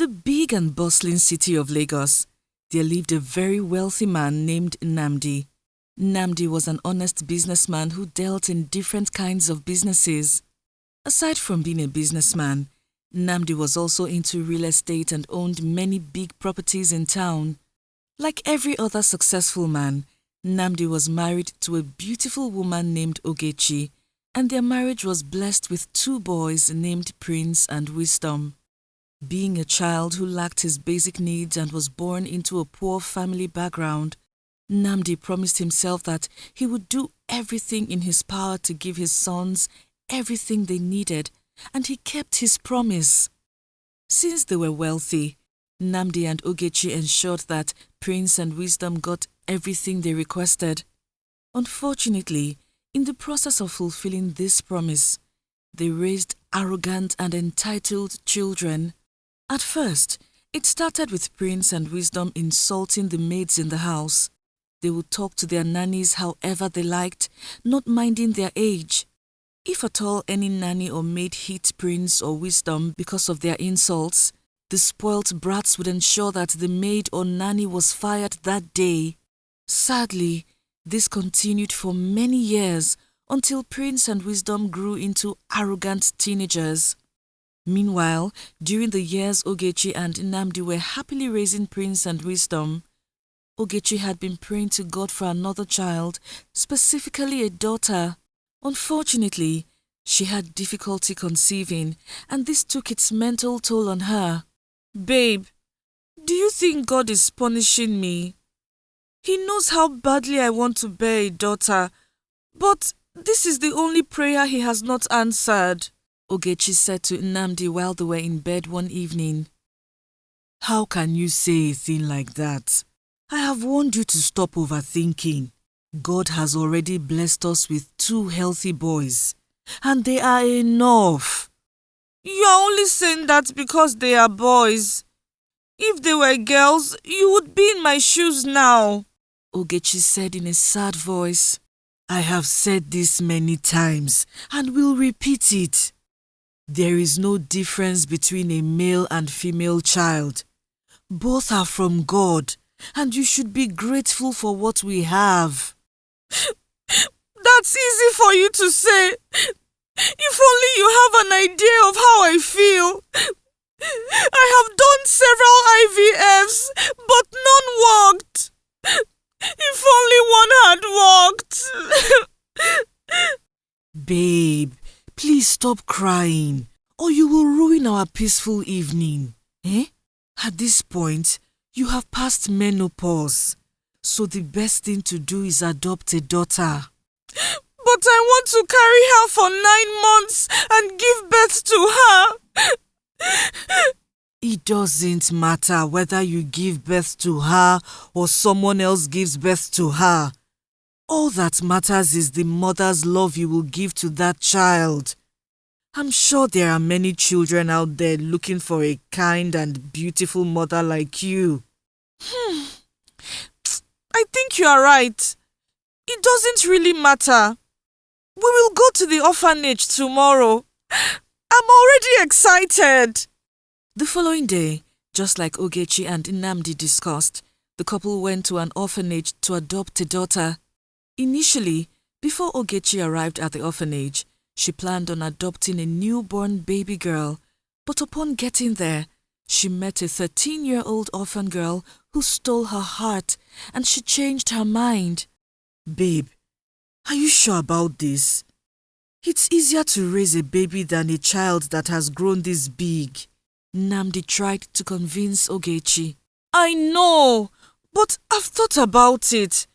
the big and bustling city of Lagos, there lived a very wealthy man named Nnamdi. Nnamdi was an honest businessman who dealt in different kinds of businesses. Aside from being a businessman, Nnamdi was also into real estate and owned many big properties in town. Like every other successful man, Nnamdi was married to a beautiful woman named Ogechi, and their marriage was blessed with 2 boys named Prince and Wisdom. Being a child who lacked his basic needs and was born into a poor family background, Nnamdi promised himself that he would do everything in his power to give his sons everything they needed, and he kept his promise. Since they were wealthy, Nnamdi and Ogechi ensured that Prince and Wisdom got everything they requested. Unfortunately, in the process of fulfilling this promise, they raised arrogant and entitled children. At first, it started with Prince and Wisdom insulting the maids in the house. They would talk to their nannies however they liked, not minding their age. If at all any nanny or maid hit Prince or Wisdom because of their insults, the spoilt brats would ensure that the maid or nanny was fired that day. Sadly, this continued for many years until Prince and Wisdom grew into arrogant teenagers. Meanwhile, during the years Ogechi and Nnamdi were happily raising Prince and Wisdom, Ogechi had been praying to God for another child, specifically a daughter. Unfortunately, she had difficulty conceiving, and this took its mental toll on her. "Babe, do you think God is punishing me? He knows how badly I want to bear a daughter, but this is the only prayer he has not answered," Ogechi said to Nnamdi while they were in bed one evening. "How can you say a thing like that? I have warned you to stop overthinking. God has already blessed us with 2 healthy boys, and they are enough." "You are only saying that because they are boys. If they were girls, you would be in my shoes now," Ogechi said in a sad voice. "I have said this many times and will repeat it. There is no difference between a male and female child. Both are from God, and you should be grateful for what we have." "That's easy for you to say. If only you have an idea of how I feel. I have done several IVFs, but none worked. If only one had worked." "Babe, please stop crying, or you will ruin our peaceful evening. At this point, you have passed menopause, so the best thing to do is adopt a daughter." "But I want to carry her for 9 months and give birth to her." "It doesn't matter whether you give birth to her or someone else gives birth to her. All that matters is the mother's love you will give to that child. I'm sure there are many children out there looking for a kind and beautiful mother like you." "I think you are right. It doesn't really matter. We will go to the orphanage tomorrow. I'm already excited." The following day, just like Ogechi and Nnamdi discussed, the couple went to an orphanage to adopt a daughter. Initially, before Ogechi arrived at the orphanage, she planned on adopting a newborn baby girl, but upon getting there, she met a 13-year-old orphan girl who stole her heart, and she changed her mind. "Babe, are you sure about this? It's easier to raise a baby than a child that has grown this big," Nnamdi tried to convince Ogechi. "I know, but I've thought about it.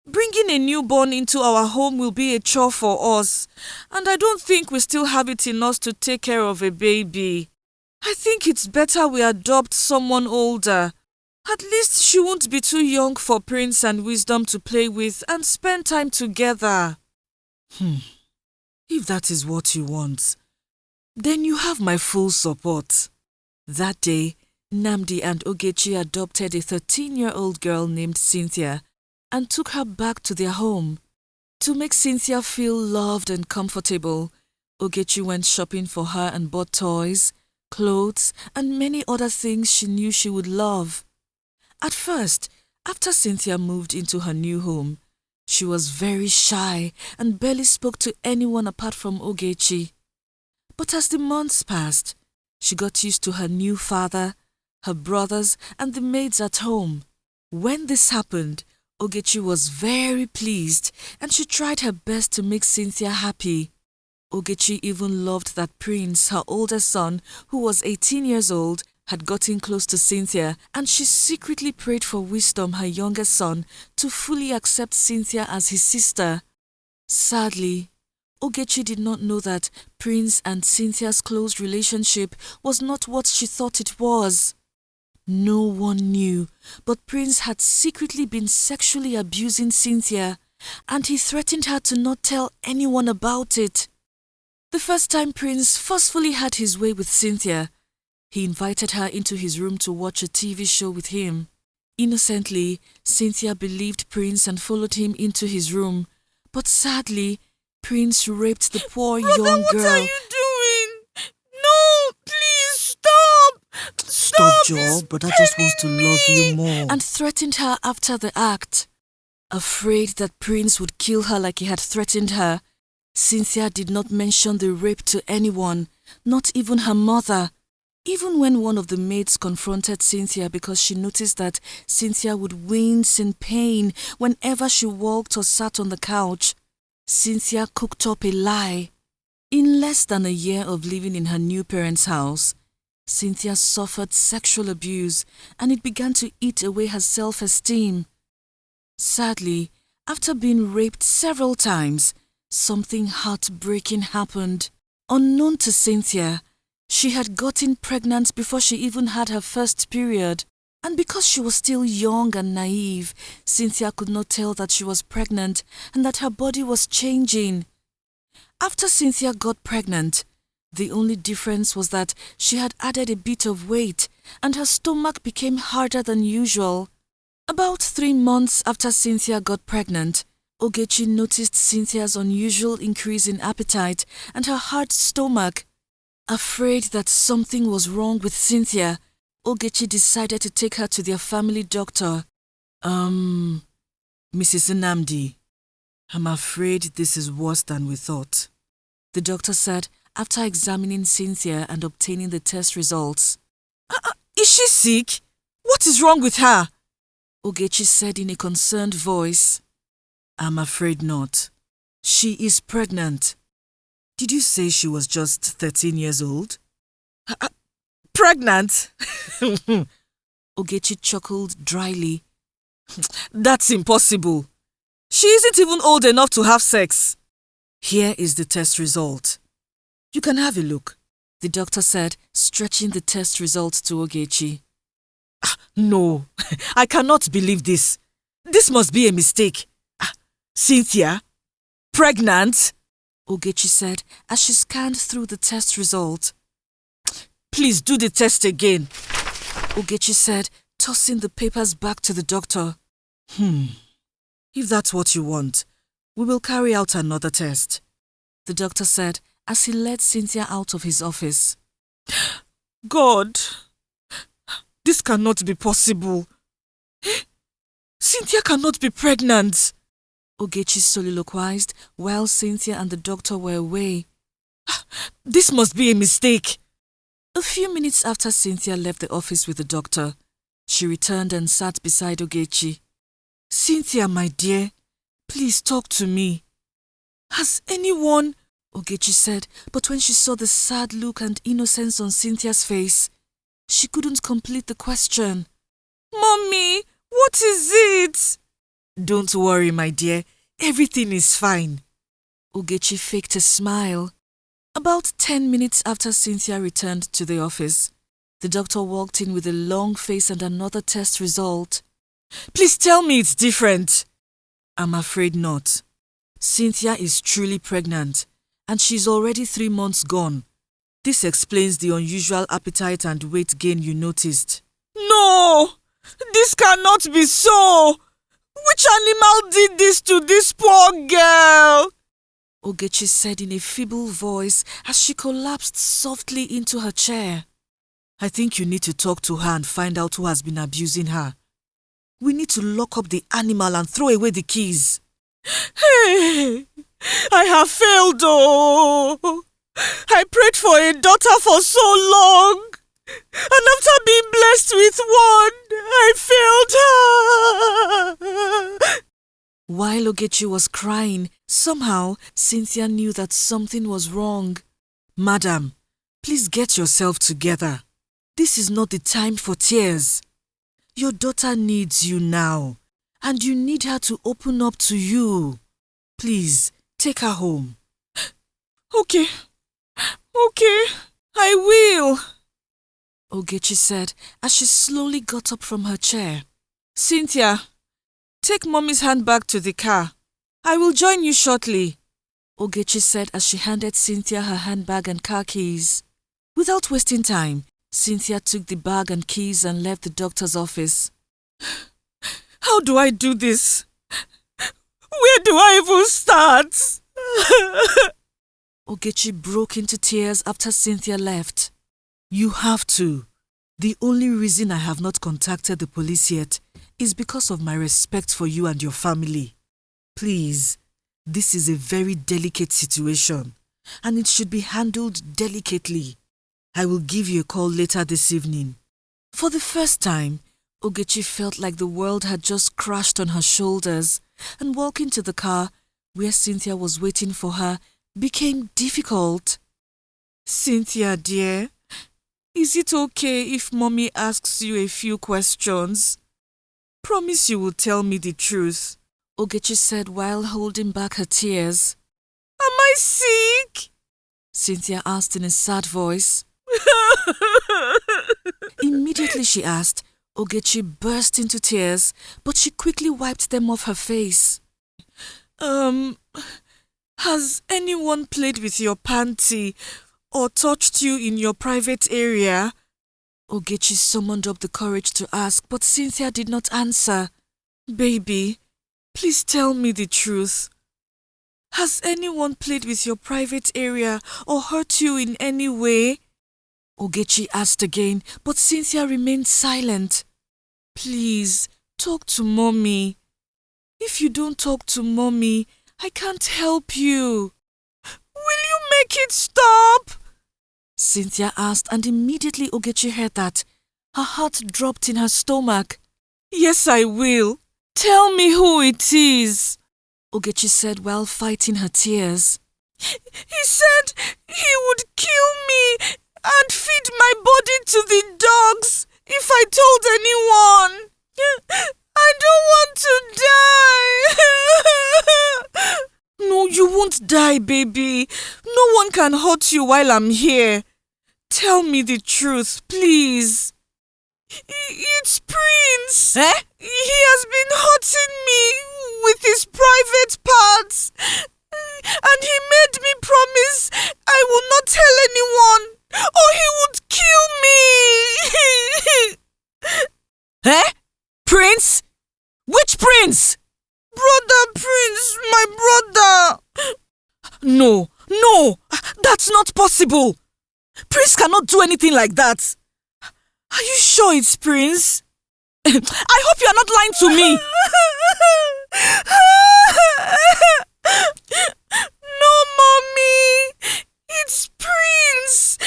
Bringing a newborn into our home will be a chore for us, and I don't think we still have it in us to take care of a baby. I think it's better we adopt someone older. At least she won't be too young for Prince and Wisdom to play with and spend time together." If that is what you want, then you have my full support." That day, Nnamdi and Ogechi adopted a 13-year-old girl named Cynthia and took her back to their home. To make Cynthia feel loved and comfortable, Ogechi went shopping for her and bought toys, clothes, and many other things she knew she would love. At first, after Cynthia moved into her new home, she was very shy and barely spoke to anyone apart from Ogechi. But as the months passed, she got used to her new father, her brothers, and the maids at home. When this happened, Ogechi was very pleased and she tried her best to make Cynthia happy. Ogechi even loved that Prince, her older son, who was 18 years old, had gotten close to Cynthia, and she secretly prayed for wisdom, her younger son, to fully accept Cynthia as his sister. Sadly, Ogechi did not know that Prince and Cynthia's close relationship was not what she thought it was. No one knew, but Prince had secretly been sexually abusing Cynthia, and he threatened her to not tell anyone about it. The first time Prince forcefully had his way with Cynthia, he invited her into his room to watch a TV show with him. Innocently, Cynthia believed Prince and followed him into his room, but sadly, Prince raped the poor young girl. What are you doing? No, please stop! Stop, Joel. Brother just wants to love you more. And threatened her after the act. Afraid that Prince would kill her like he had threatened her, Cynthia did not mention the rape to anyone, not even her mother. Even when one of the maids confronted Cynthia because she noticed that Cynthia would wince in pain whenever she walked or sat on the couch, Cynthia cooked up a lie. In less than a year of living in her new parents' house, Cynthia suffered sexual abuse and it began to eat away her self-esteem. Sadly, after being raped several times, something heartbreaking happened. Unknown to Cynthia, she had gotten pregnant before she even had her first period. And because she was still young and naive, Cynthia could not tell that she was pregnant and that her body was changing. After Cynthia got pregnant, the only difference was that she had added a bit of weight and her stomach became harder than usual. About 3 months after Cynthia got pregnant, Ogechi noticed Cynthia's unusual increase in appetite and her hard stomach. Afraid that something was wrong with Cynthia, Ogechi decided to take her to their family doctor. Mrs. Nnamdi, I'm afraid this is worse than we thought, the doctor said after examining Cynthia and obtaining the test results. Is she sick? What is wrong with her? Ogechi said in a concerned voice. I'm afraid not. She is pregnant. Did you say she was just 13 years old? Pregnant? Ogechi chuckled dryly. That's impossible. She isn't even old enough to have sex. Here is the test result. You can have a look, the doctor said, stretching the test results to Ogechi. No, I cannot believe this. This must be a mistake. Cynthia? Pregnant? Ogechi said as she scanned through the test result. Please do the test again, Ogechi said, tossing the papers back to the doctor. If that's what you want, we will carry out another test, the doctor said as he led Cynthia out of his office. God, this cannot be possible. Cynthia cannot be pregnant, Ogechi soliloquized while Cynthia and the doctor were away. This must be a mistake. A few minutes after Cynthia left the office with the doctor, she returned and sat beside Ogechi. Cynthia, my dear, please talk to me. Has anyone... Ogechi said, but when she saw the sad look and innocence on Cynthia's face, she couldn't complete the question. Mommy, what is it? Don't worry, my dear. Everything is fine. Ogechi faked a smile. About 10 minutes after Cynthia returned to the office, the doctor walked in with a long face and another test result. Please tell me it's different. I'm afraid not. Cynthia is truly pregnant, and she's already 3 months gone. This explains the unusual appetite and weight gain you noticed. No! This cannot be so! Which animal did this to this poor girl? Ogechi said in a feeble voice as she collapsed softly into her chair. I think you need to talk to her and find out who has been abusing her. We need to lock up the animal and throw away the keys. Hey, I have failed, oh. I prayed for a daughter for so long. And after being blessed with one, I failed her. While Ogechi was crying, somehow Cynthia knew that something was wrong. Madam, please get yourself together. This is not the time for tears. Your daughter needs you now, and you need her to open up to you. Please, take her home. Okay, I will, Ogechi said as she slowly got up from her chair. Cynthia, take Mommy's handbag to the car. I will join you shortly, Ogechi said as she handed Cynthia her handbag and car keys. Without wasting time, Cynthia took the bag and keys and left the doctor's office. How do I do this? Where do I even start? Ogechi broke into tears after Cynthia left. You have to. The only reason I have not contacted the police yet is because of my respect for you and your family. Please, this is a very delicate situation, and it should be handled delicately. I will give you a call later this evening. For the first time, Ogechi felt like the world had just crashed on her shoulders, and walking to the car, where Cynthia was waiting for her, became difficult. Cynthia, dear, is it okay if Mommy asks you a few questions? Promise you will tell me the truth, Ogechi said while holding back her tears. Am I sick? Cynthia asked in a sad voice. Immediately she asked, Ogechi burst into tears, but she quickly wiped them off her face. Has anyone played with your panty or touched you in your private area? Ogechi summoned up the courage to ask, but Cynthia did not answer. Baby, please tell me the truth. Has anyone played with your private area or hurt you in any way? Ogechi asked again, but Cynthia remained silent. Please, talk to Mommy. If you don't talk to Mommy, I can't help you. Will you make it stop? Cynthia asked, and immediately Ogechi heard that. Her heart dropped in her stomach. Yes, I will. Tell me who it is, Ogechi said while fighting her tears. He said he would kill me and feed my body to the dogs if I told anyone. I don't want to die. No, you won't die, baby. No one can hurt you while I'm here. Tell me the truth, please. It's Prince. Eh? He has been hurting me with his private parts. And he made me promise I will not tell anyone or he would kill me. Eh? Prince? Which prince? Brother Prince, my brother. No, that's not possible. Prince cannot do anything like that. Are you sure it's Prince? I hope you are not lying to me. No, Mommy. It's Prince.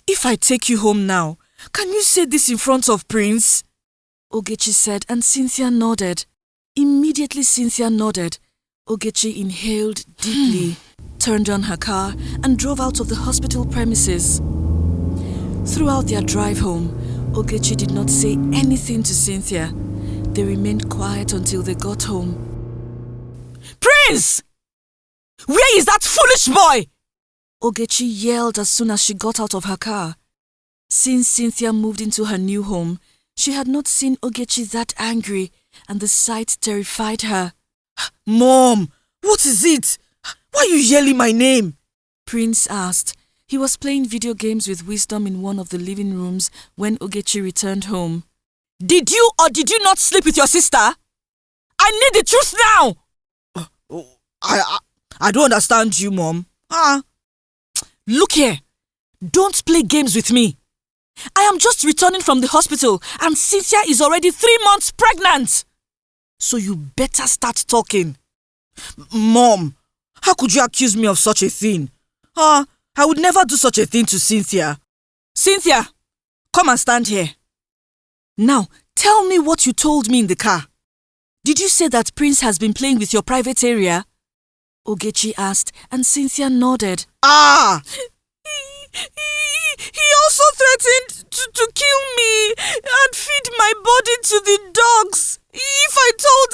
If I take you home now, can you say this in front of Prince? Ogechi said, and Cynthia nodded. Immediately Cynthia nodded. Ogechi inhaled deeply, turned on her car, and drove out of the hospital premises. Throughout their drive home, Ogechi did not say anything to Cynthia. They remained quiet until they got home. Prince! Where is that foolish boy? Ogechi yelled as soon as she got out of her car. Since Cynthia moved into her new home, she had not seen Ogechi that angry, and the sight terrified her. Mom, what is it? Why are you yelling my name? Prince asked. He was playing video games with Wisdom in one of the living rooms when Ogechi returned home. Did you or did you not sleep with your sister? I need the truth now! I don't understand you, Mom. Look here. Don't play games with me. I am just returning from the hospital and Cynthia is already 3 months pregnant. So you better start talking. Mom, how could you accuse me of such a thing? I would never do such a thing to Cynthia. Cynthia, come and stand here. Now, tell me what you told me in the car. Did you say that Prince has been playing with your private area? Ogechi asked, and Cynthia nodded. He also threatened to kill me and feed my body to the dogs if I told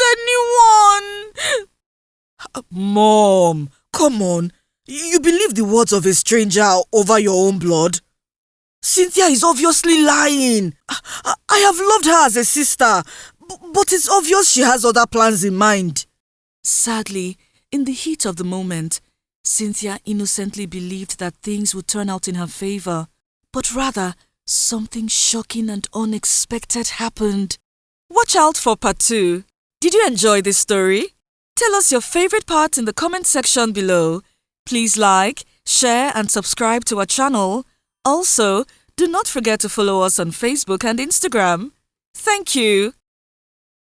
anyone. Mom, come on. You believe the words of a stranger over your own blood? Cynthia is obviously lying. I have loved her as a sister, but it's obvious she has other plans in mind. Sadly, in the heat of the moment, Cynthia innocently believed that things would turn out in her favor, but rather, something shocking and unexpected happened. Watch out for part 2. Did you enjoy this story? Tell us your favorite part in the comment section below. Please like, share and subscribe to our channel. Also, do not forget to follow us on Facebook and Instagram. Thank you.